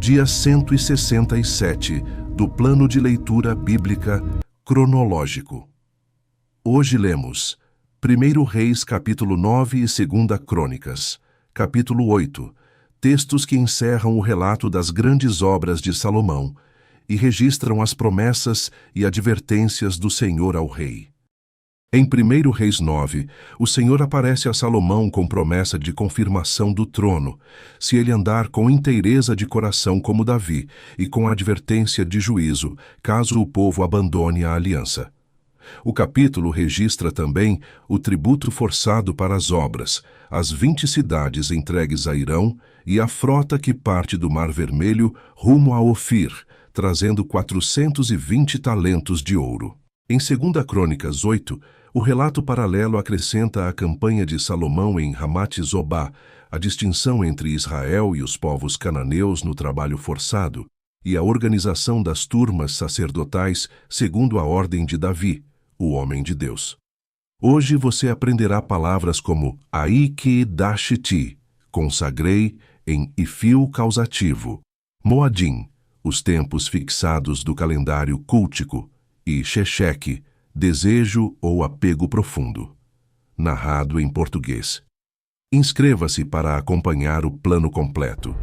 Dia 167 do Plano de Leitura Bíblica Cronológico. Hoje lemos 1 Reis capítulo 9 e 2 Crônicas, capítulo 8, textos que encerram o relato das grandes obras de Salomão e registram as promessas e advertências do Senhor ao rei. Em 1 Reis 9, o Senhor aparece a Salomão com promessa de confirmação do trono, se ele andar com inteireza de coração como Davi, e com advertência de juízo, caso o povo abandone a aliança. O capítulo registra também o tributo forçado para as obras, as 20 cidades entregues a Hirão e a frota que parte do Mar Vermelho rumo a Ofir, trazendo 420 talentos de ouro. Em 2 Crônicas 8, o relato paralelo acrescenta a campanha de Salomão em Ramate-Zobá, a distinção entre Israel e os povos cananeus no trabalho forçado, e a organização das turmas sacerdotais segundo a ordem de Davi, o homem de Deus. Hoje você aprenderá palavras como Aiki Dashiti, consagrei em Ifil causativo, Moadim, os tempos fixados do calendário cultico, e Sheshek, desejo ou apego profundo. Narrado em português. Inscreva-se para acompanhar o plano completo.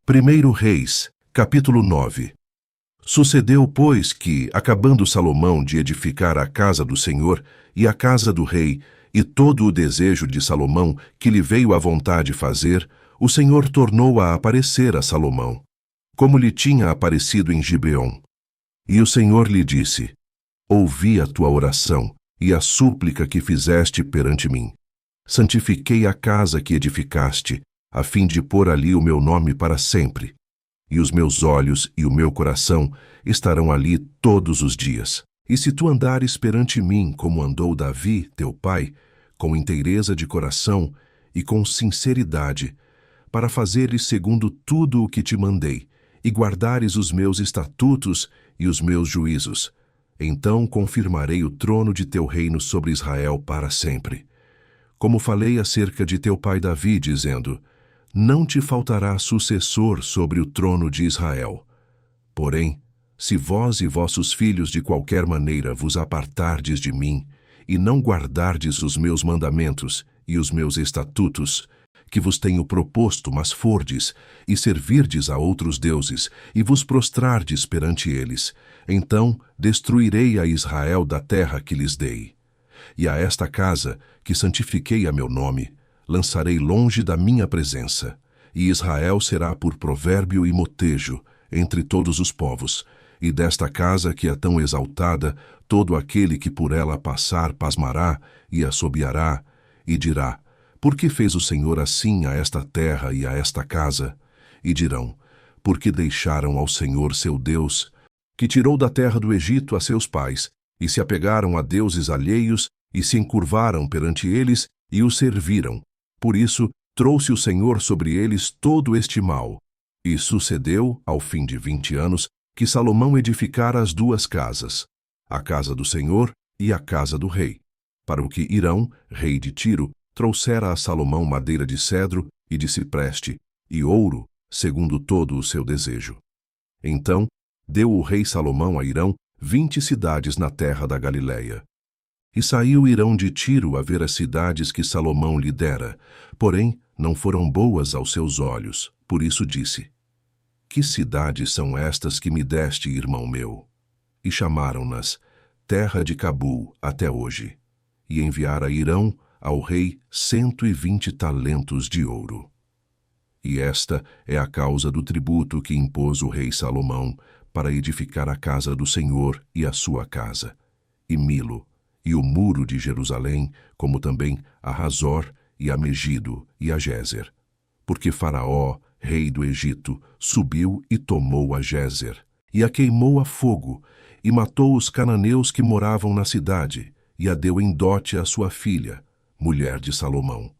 Primeiro Reis, capítulo 9. Sucedeu, pois, que, acabando Salomão de edificar a casa do Senhor e a casa do rei, e todo o desejo de Salomão que lhe veio à vontade fazer, o Senhor tornou a aparecer a Salomão, como lhe tinha aparecido em Gibeon. E o Senhor lhe disse: Ouvi a tua oração e a súplica que fizeste perante mim. Santifiquei a casa que edificaste, a fim de pôr ali o meu nome para sempre. E os meus olhos e o meu coração estarão ali todos os dias. E se tu andares perante mim como andou Davi, teu pai, com inteireza de coração e com sinceridade, para fazeres segundo tudo o que te mandei, e guardares os meus estatutos e os meus juízos, então confirmarei o trono de teu reino sobre Israel para sempre. Como falei acerca de teu pai Davi, dizendo: Não te faltará sucessor sobre o trono de Israel. Porém, se vós e vossos filhos de qualquer maneira vos apartardes de mim, e não guardardes os meus mandamentos e os meus estatutos, que vos tenho proposto, mas fordes, e servirdes a outros deuses, e vos prostrardes perante eles, então destruirei a Israel da terra que lhes dei. E a esta casa, que santifiquei a meu nome, lançarei longe da minha presença, e Israel será por provérbio e motejo entre todos os povos, e desta casa que é tão exaltada, todo aquele que por ela passar pasmará e assobiará, e dirá: Por que fez o Senhor assim a esta terra e a esta casa? E dirão: Porque deixaram ao Senhor seu Deus, que tirou da terra do Egito a seus pais, e se apegaram a deuses alheios, e se encurvaram perante eles, e os serviram. Por isso, trouxe o Senhor sobre eles todo este mal. E sucedeu, ao fim de 20 anos, que Salomão edificara as 2 casas, a casa do Senhor e a casa do rei, para o que Hirão, rei de Tiro, trouxera a Salomão madeira de cedro e de cipreste, e ouro, segundo todo o seu desejo. Então, deu o rei Salomão a Hirão 20 cidades na terra da Galileia. E saiu Hirão de Tiro a ver as cidades que Salomão lhe dera, porém não foram boas aos seus olhos, por isso disse: Que cidades são estas que me deste, irmão meu? E chamaram-nas Terra de Cabul até hoje. E enviara Hirão ao rei 120 talentos de ouro. E esta é a causa do tributo que impôs o rei Salomão para edificar a casa do Senhor e a sua casa, e Milo, e o muro de Jerusalém, como também a Razor, e a Megido, e a Gézer. Porque Faraó, rei do Egito, subiu e tomou a Gézer, e a queimou a fogo, e matou os cananeus que moravam na cidade, e a deu em dote à sua filha, mulher de Salomão.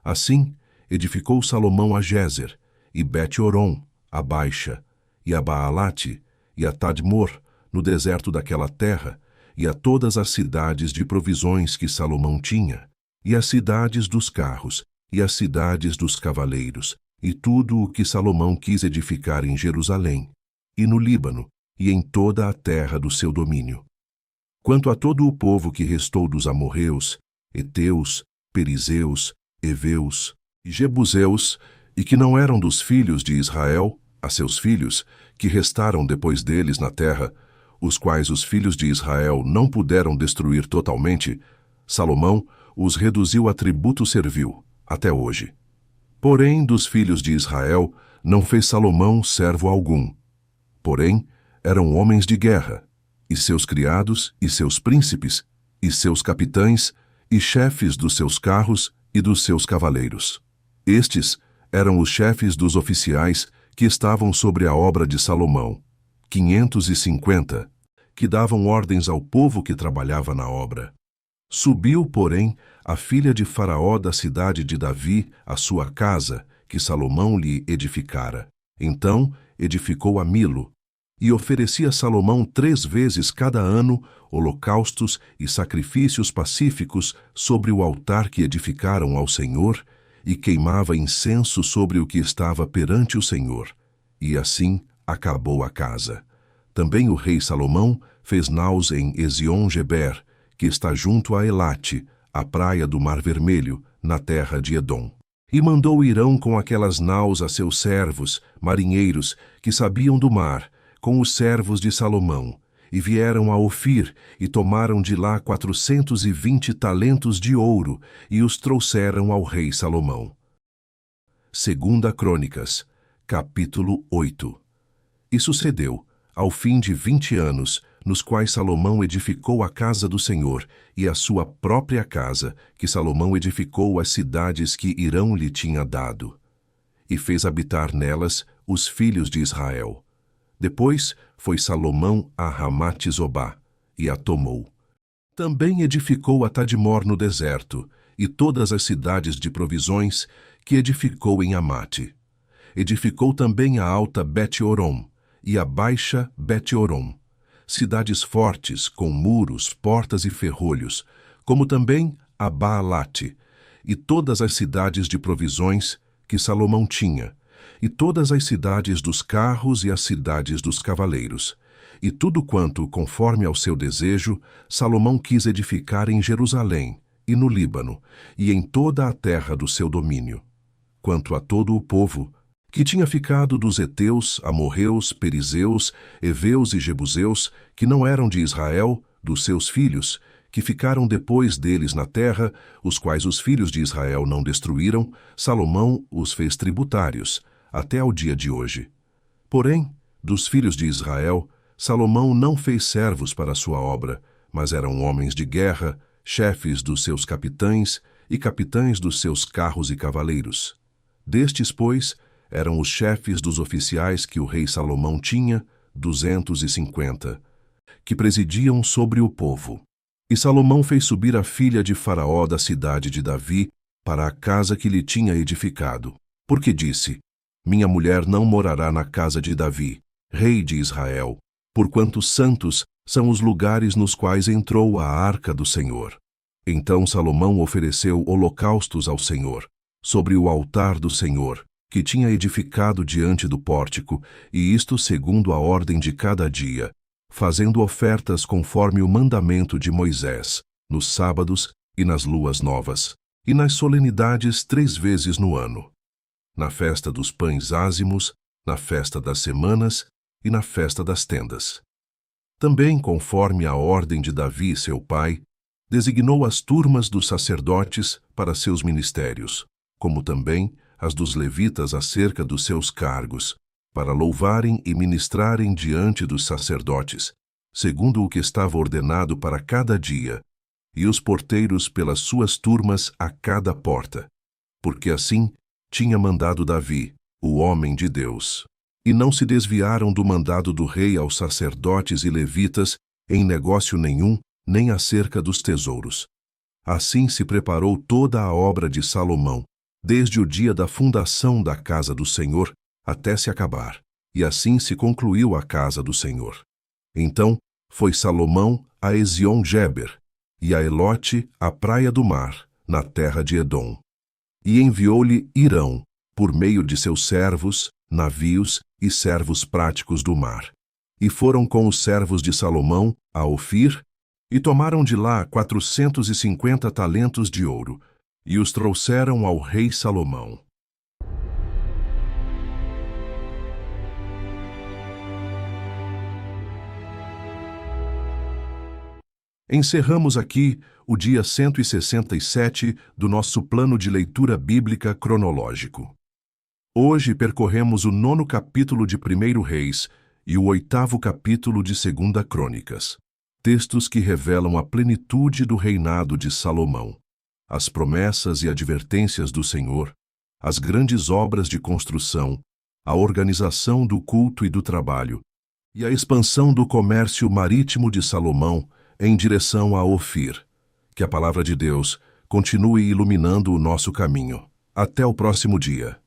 Assim, edificou Salomão a Gézer, e Bet-Horon, a Baixa, e a Baalate, e a Tadmor, no deserto daquela terra, e a todas as cidades de provisões que Salomão tinha, e as cidades dos carros, e as cidades dos cavaleiros, e tudo o que Salomão quis edificar em Jerusalém, e no Líbano, e em toda a terra do seu domínio. Quanto a todo o povo que restou dos amorreus, heteus, perizeus, heveus e jebuseus, e que não eram dos filhos de Israel, a seus filhos, que restaram depois deles na terra, os quais os filhos de Israel não puderam destruir totalmente, Salomão os reduziu a tributo servil, até hoje. Porém, dos filhos de Israel não fez Salomão servo algum. Porém, eram homens de guerra, e seus criados, e seus príncipes, e seus capitães, e chefes dos seus carros e dos seus cavaleiros. Estes eram os chefes dos oficiais que estavam sobre a obra de Salomão, 550, que davam ordens ao povo que trabalhava na obra. Subiu, porém, a filha de Faraó da cidade de Davi à sua casa, que Salomão lhe edificara. Então edificou a Milo, e oferecia Salomão 3 vezes cada ano holocaustos e sacrifícios pacíficos sobre o altar que edificaram ao Senhor, e queimava incenso sobre o que estava perante o Senhor. E assim acabou a casa. Também o rei Salomão fez naus em Ezion-Geber, que está junto a Elate, a praia do Mar Vermelho, na terra de Edom. E mandou Irão com aquelas naus a seus servos, marinheiros, que sabiam do mar, com os servos de Salomão, e vieram a Ofir, e tomaram de lá 420 talentos de ouro, e os trouxeram ao rei Salomão. 2 Crônicas, capítulo 8. E sucedeu, ao fim de 20 anos, nos quais Salomão edificou a casa do Senhor, e a sua própria casa, que Salomão edificou as cidades que Irão lhe tinha dado. E fez habitar nelas os filhos de Israel. Depois foi Salomão a Ramate-Zobá, e a tomou. Também edificou a Tadmor no deserto, e todas as cidades de provisões que edificou em Amate. Edificou também a alta Bet-Orom, e a baixa Bet-Orom, cidades fortes, com muros, portas e ferrolhos, como também a Baalate, e todas as cidades de provisões que Salomão tinha, e todas as cidades dos carros e as cidades dos cavaleiros, e tudo quanto, conforme ao seu desejo, Salomão quis edificar em Jerusalém, e no Líbano, e em toda a terra do seu domínio. Quanto a todo o povo, que tinha ficado dos heteus, amorreus, perizeus, heveus e jebuseus, que não eram de Israel, dos seus filhos, que ficaram depois deles na terra, os quais os filhos de Israel não destruíram, Salomão os fez tributários, até ao dia de hoje. Porém, dos filhos de Israel, Salomão não fez servos para a sua obra, mas eram homens de guerra, chefes dos seus capitães e capitães dos seus carros e cavaleiros. Destes, pois, eram os chefes dos oficiais que o rei Salomão tinha, 250, que presidiam sobre o povo. E Salomão fez subir a filha de Faraó da cidade de Davi para a casa que lhe tinha edificado, porque disse: Minha mulher não morará na casa de Davi, rei de Israel, porquanto santos são os lugares nos quais entrou a arca do Senhor. Então Salomão ofereceu holocaustos ao Senhor, sobre o altar do Senhor, que tinha edificado diante do pórtico, e isto segundo a ordem de cada dia, fazendo ofertas conforme o mandamento de Moisés, nos sábados e nas luas novas, e nas solenidades 3 vezes no ano, na festa dos pães ázimos, na festa das semanas e na festa das tendas. Também, conforme a ordem de Davi, seu pai, designou as turmas dos sacerdotes para seus ministérios, como também as dos levitas acerca dos seus cargos, para louvarem e ministrarem diante dos sacerdotes, segundo o que estava ordenado para cada dia, e os porteiros pelas suas turmas a cada porta, porque assim tinha mandado Davi, o homem de Deus. E não se desviaram do mandado do rei aos sacerdotes e levitas em negócio nenhum, nem acerca dos tesouros. Assim se preparou toda a obra de Salomão, desde o dia da fundação da casa do Senhor até se acabar, e assim se concluiu a casa do Senhor. Então foi Salomão a Ezion-Geber, e a Elote, a praia do mar, na terra de Edom. E enviou-lhe Hirão, por meio de seus servos, navios e servos práticos do mar. E foram com os servos de Salomão a Ofir, e tomaram de lá 450 talentos de ouro, e os trouxeram ao rei Salomão. Encerramos aqui o dia 167 do nosso plano de leitura bíblica cronológico. Hoje percorremos o 9º capítulo de 1º Reis e o 8º capítulo de 2ª Crônicas, textos que revelam a plenitude do reinado de Salomão, as promessas e advertências do Senhor, as grandes obras de construção, a organização do culto e do trabalho, e a expansão do comércio marítimo de Salomão em direção a Ofir. Que a palavra de Deus continue iluminando o nosso caminho. Até o próximo dia.